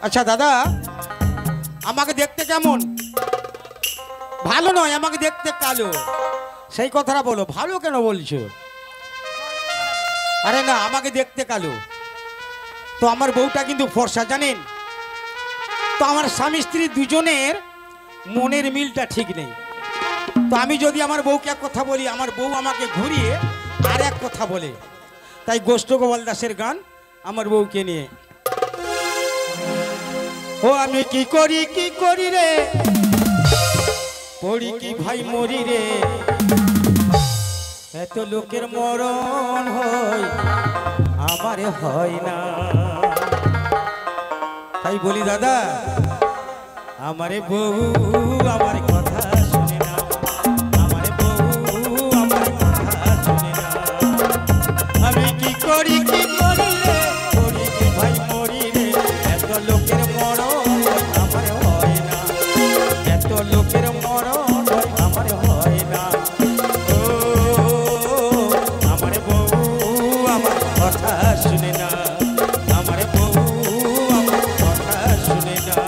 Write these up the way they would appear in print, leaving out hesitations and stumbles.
আচ্ছা দাদা, আমাকে দেখতে কেমন? ভালো নয়, আমাকে দেখতে কালো। সেই কথাটা বলো, ভালো কেন বলছো? আরে না, আমাকে দেখতে কালো। তো আমার বউটা কিন্তু ফর্সা, জানেন তো? আমার স্বামী স্ত্রী দুজনের মনের মিলটা ঠিক নেই। তো আমি যদি আমার বউকে এক কথা বলি, আমার বউ আমাকে ঘুরিয়ে আর এক কথা বলে। তাই গোষ্ঠ গোপাল দাসের গান আমার বউকে নিয়ে। ও আমি কি করি রে, পড়ি কি ভাই মরি রে, এত লোকের মরণ হয় আমার হয় না। তাই বলি দাদা, আমারে বউ আমার কথা শুনে না, আমারে বউ আমার কথা শুনে না। আমি কি করি রে, পড়ি কি ভাই মরি রে, এত লোকের মরণ আমার হয় না, এত লোকের মরণ আমার হয় না। ও আমার বউ আমার কথা শুনে না, আমার বউ আমার কথা শুনে না।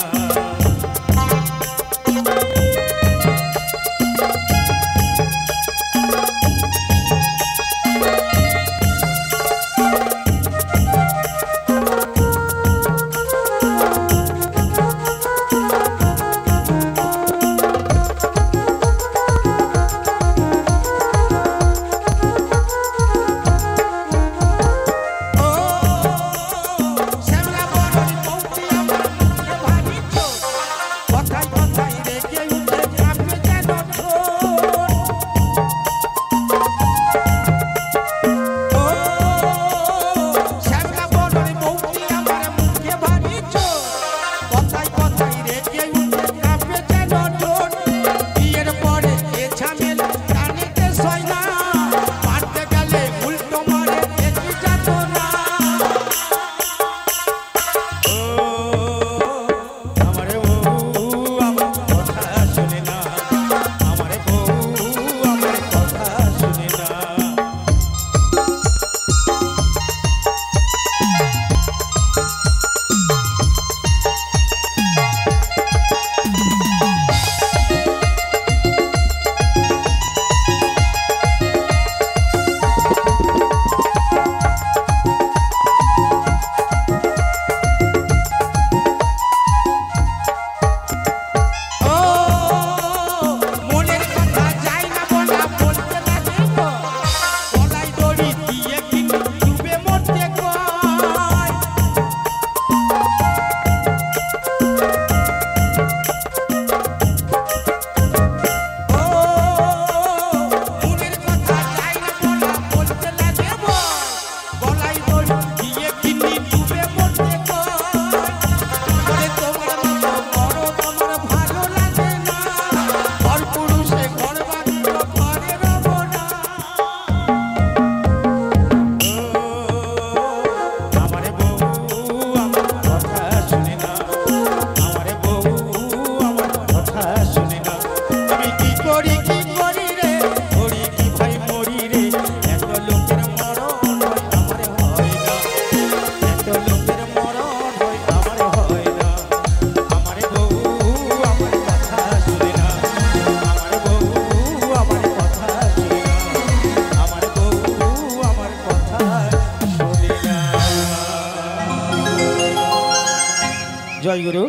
জয় গুরু।